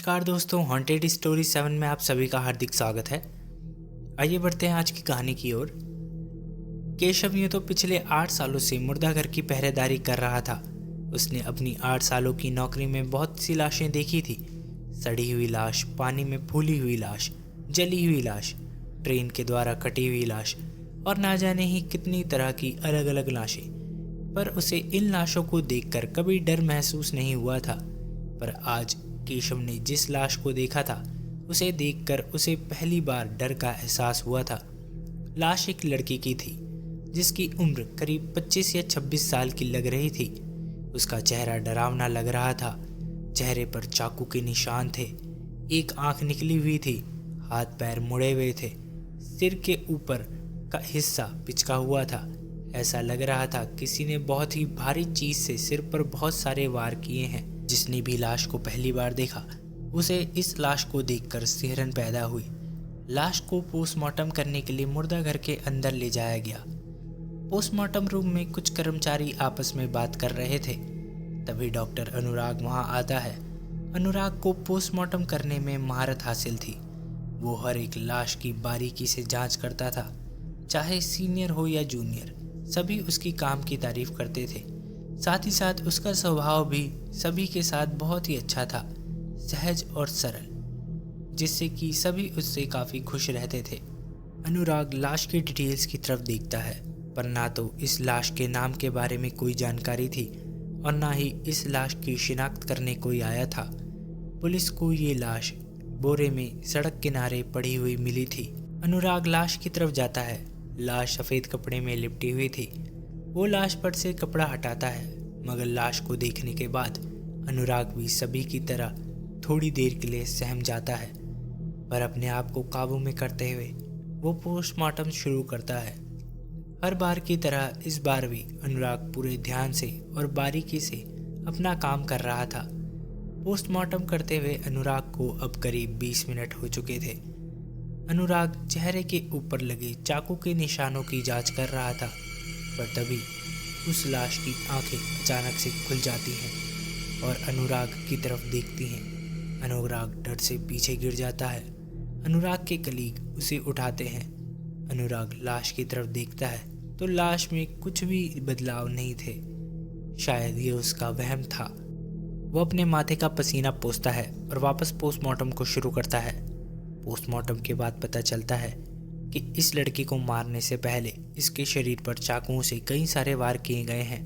नमस्कार दोस्तों, haunted story 7 में आप सभी का हार्दिक स्वागत है। आइए बढ़ते हैं आज की कहानी की ओर। केशव यूं तो पिछले 8 सालों से मुर्दाघर की पहरेदारी कर रहा था। उसने अपनी 8 सालों की नौकरी में बहुत सी लाशें देखी थी। सड़ी हुई लाश, पानी में फूली हुई लाश, जली हुई लाश, ट्रेन के द्वारा कटी हुई लाश और ना जाने ही कितनी तरह की अलग अलग लाशें। पर उसे इन लाशों को देखकर कभी डर महसूस नहीं हुआ था। पर आज केशव ने जिस लाश को देखा था, उसे देखकर उसे पहली बार डर का एहसास हुआ था। लाश एक लड़की की थी जिसकी उम्र करीब 25 या 26 साल की लग रही थी। उसका चेहरा डरावना लग रहा था। चेहरे पर चाकू के निशान थे, एक आंख निकली हुई थी, हाथ पैर मुड़े हुए थे, सिर के ऊपर का हिस्सा पिचका हुआ था। ऐसा लग रहा था किसी ने बहुत ही भारी चीज से सिर पर बहुत सारे वार किए हैं। जिसने भी लाश को पहली बार देखा, उसे इस लाश को देखकर सिहरन पैदा हुई। लाश को पोस्टमार्टम करने के लिए मुर्दाघर के अंदर ले जाया गया। पोस्टमार्टम रूम में कुछ कर्मचारी आपस में बात कर रहे थे। तभी डॉक्टर अनुराग वहां आता है। अनुराग को पोस्टमार्टम करने में महारत हासिल थी। वो हर एक लाश की बारीकी से जांच करता था, चाहे सीनियर हो या जूनियर। सभी उसकी काम की तारीफ करते थे। साथ ही साथ उसका स्वभाव भी सभी के साथ बहुत ही अच्छा था, सहज और सरल, जिससे कि सभी उससे काफ़ी खुश रहते थे। अनुराग लाश की डिटेल्स की तरफ देखता है, पर ना तो इस लाश के नाम के बारे में कोई जानकारी थी और ना ही इस लाश की शिनाख्त करने कोई आया था। पुलिस को ये लाश बोरे में सड़क किनारे पड़ी हुई मिली थी। अनुराग लाश की तरफ जाता है। लाश सफ़ेद कपड़े में लिपटी हुई थी। वो लाश पर से कपड़ा हटाता है, मगर लाश को देखने के बाद अनुराग भी सभी की तरह थोड़ी देर के लिए सहम जाता है। पर अपने आप को काबू में करते हुए वो पोस्टमार्टम शुरू करता है। हर बार की तरह इस बार भी अनुराग पूरे ध्यान से और बारीकी से अपना काम कर रहा था। पोस्टमार्टम करते हुए अनुराग को अब करीब 20 मिनट हो चुके थे। अनुराग चेहरे के ऊपर लगे चाकू के निशानों की जांच कर रहा था, पर तभी उस लाश की आंखें अचानक से खुल जाती हैं और अनुराग की तरफ देखती हैं। अनुराग डर से पीछे गिर जाता है। अनुराग के कलीग उसे उठाते हैं। अनुराग लाश की तरफ देखता है तो लाश में कुछ भी बदलाव नहीं थे। शायद ये उसका वहम था। वो अपने माथे का पसीना पोंछता है और वापस पोस्टमार्टम को शुरू करता है। पोस्टमार्टम के बाद पता चलता है कि इस लड़की को मारने से पहले इसके शरीर पर चाकुओं से कई सारे वार किए गए हैं।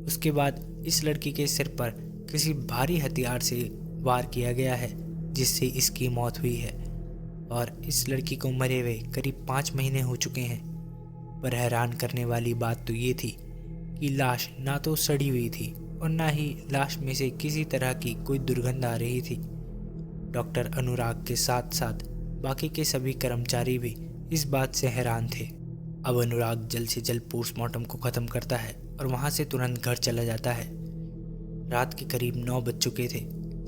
उसके बाद इस लड़की के सिर पर किसी भारी हथियार से वार किया गया है, जिससे इसकी मौत हुई है। और इस लड़की को मरे हुए करीब 5 महीने हो चुके हैं। पर हैरान करने वाली बात तो ये थी कि लाश ना तो सड़ी हुई थी और ना ही लाश में से किसी तरह की कोई दुर्गंध आ रही थी। डॉक्टर अनुराग के साथ साथ बाकी के सभी कर्मचारी भी इस बात से हैरान थे। अब अनुराग जल्द से जल्द पोस्टमार्टम को ख़त्म करता है और वहाँ से तुरंत घर चला जाता है। रात के करीब 9 बज चुके थे।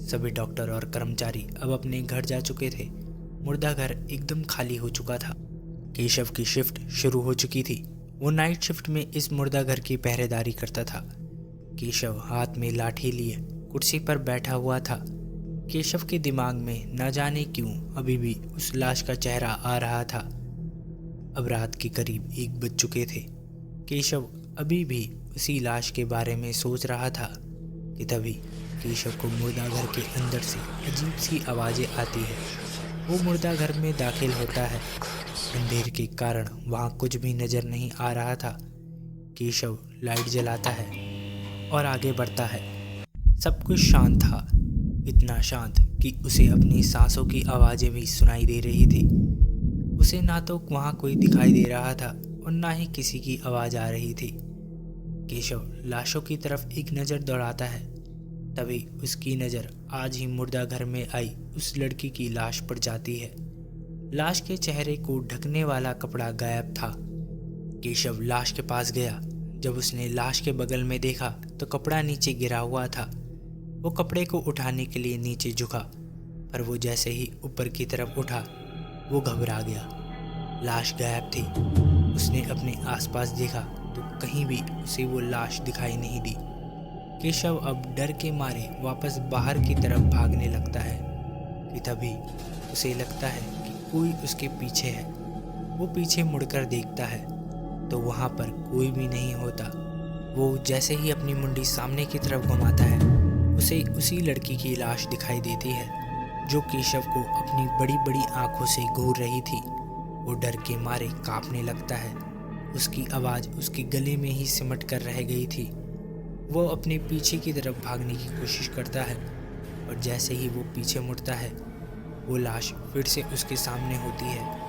सभी डॉक्टर और कर्मचारी अब अपने घर जा चुके थे। मुर्दाघर एकदम खाली हो चुका था। केशव की शिफ्ट शुरू हो चुकी थी। वो नाइट शिफ्ट में इस मुर्दाघर की पहरेदारी करता था। केशव हाथ में लाठी लिए कुर्सी पर बैठा हुआ था। केशव के दिमाग में न जाने क्यों अभी भी उस लाश का चेहरा आ रहा था। अब रात के करीब 1 बज चुके थे। केशव अभी भी उसी लाश के बारे में सोच रहा था कि तभी केशव को मुर्दाघर के अंदर से अजीब सी आवाज़ें आती है। वो मुर्दाघर में दाखिल होता है। अंधेरे के कारण वहाँ कुछ भी नज़र नहीं आ रहा था। केशव लाइट जलाता है और आगे बढ़ता है। सब कुछ शांत था, इतना शांत कि उसे अपनी सांसों की आवाज़ें भी सुनाई दे रही थी। उसे ना तो वहाँ कोई दिखाई दे रहा था और ना ही किसी की आवाज़ आ रही थी। केशव लाशों की तरफ एक नज़र दौड़ाता है। तभी उसकी नज़र आज ही मुर्दाघर में आई उस लड़की की लाश पर जाती है। लाश के चेहरे को ढकने वाला कपड़ा गायब था। केशव लाश के पास गया। जब उसने लाश के बगल में देखा तो कपड़ा नीचे गिरा हुआ था। वो कपड़े को उठाने के लिए नीचे झुका, पर वो जैसे ही ऊपर की तरफ उठा, वो घबरा गया। लाश गायब थी। उसने अपने आसपास देखा तो कहीं भी उसे वो लाश दिखाई नहीं दी। केशव अब डर के मारे वापस बाहर की तरफ भागने लगता है। कि तभी उसे लगता है कि कोई उसके पीछे है। वो पीछे मुड़कर देखता है तो वहाँ पर कोई भी नहीं होता। वो जैसे ही अपनी मुंडी सामने की तरफ घुमाता है, उसे उसी लड़की की लाश दिखाई देती है जो केशव को अपनी बड़ी बड़ी आंखों से घूर रही थी। वो डर के मारे कांपने लगता है। उसकी आवाज़ उसके गले में ही सिमट कर रह गई थी। वो अपने पीछे की तरफ भागने की कोशिश करता है और जैसे ही वो पीछे मुड़ता है, वो लाश फिर से उसके सामने होती है।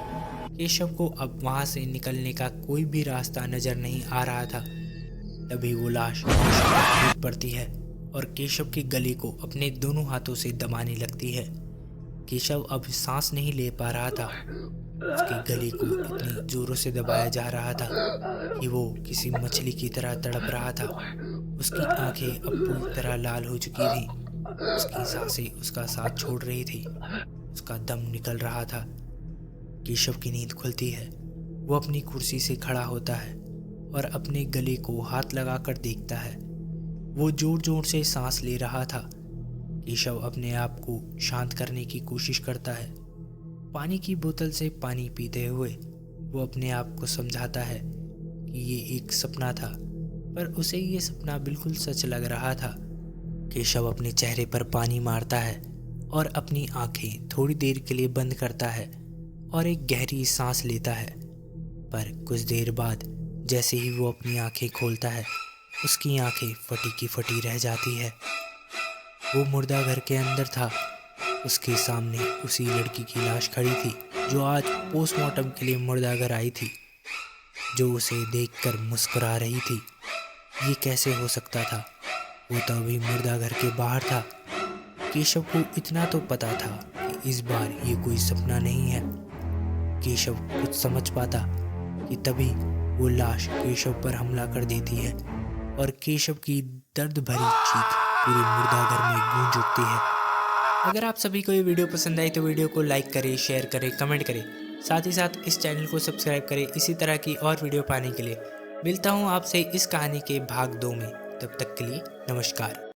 केशव को अब वहाँ से निकलने का कोई भी रास्ता नज़र नहीं आ रहा था। तभी वो लाश केशव पर कूद पड़ती है और केशव के गले को अपने दोनों हाथों से दबाने लगती है। केशव अब सांस नहीं ले पा रहा था। उसके गले को इतनी जोरों से दबाया जा रहा था कि वो किसी मछली की तरह तड़प रहा था। उसकी आंखें अब पूरी तरह लाल हो चुकी थी। उसकी सांसें उसका साथ छोड़ रही थी। उसका दम निकल रहा था। केशव की नींद खुलती है। वो अपनी कुर्सी से खड़ा होता है और अपने गले को हाथ लगाकर देखता है। वो जोर जोर से सांस ले रहा था। केशव अपने आप को शांत करने की कोशिश करता है। पानी की बोतल से पानी पीते हुए वो अपने आप को समझाता है कि ये एक सपना था, पर उसे ये सपना बिल्कुल सच लग रहा था। केशव अपने चेहरे पर पानी मारता है और अपनी आंखें थोड़ी देर के लिए बंद करता है और एक गहरी सांस लेता है। पर कुछ देर बाद जैसे ही वो अपनी आंखें खोलता है, उसकी आंखें फटी की फटी रह जाती है। वो मुर्दा घर के अंदर था। उसके सामने उसी लड़की की लाश खड़ी थी जो आज पोस्टमार्टम के लिए मुर्दा घर आई थी, जो उसे देखकर मुस्कुरा रही थी। ये कैसे हो सकता था? वो तो अभी मुर्दा घर के बाहर था। केशव को इतना तो पता था कि इस बार ये कोई सपना नहीं है। केशव कुछ समझ पाता कि तभी वो लाश केशव पर हमला कर देती है और केशव की दर्द भरी चीख पूरे मुर्दा घर में गूंज उठती है। अगर आप सभी को ये वीडियो पसंद आई तो वीडियो को लाइक करें, शेयर करें, कमेंट करें। साथ ही साथ इस चैनल को सब्सक्राइब करें इसी तरह की और वीडियो पाने के लिए। मिलता हूँ आपसे इस कहानी के भाग 2 में। तब तक के लिए नमस्कार।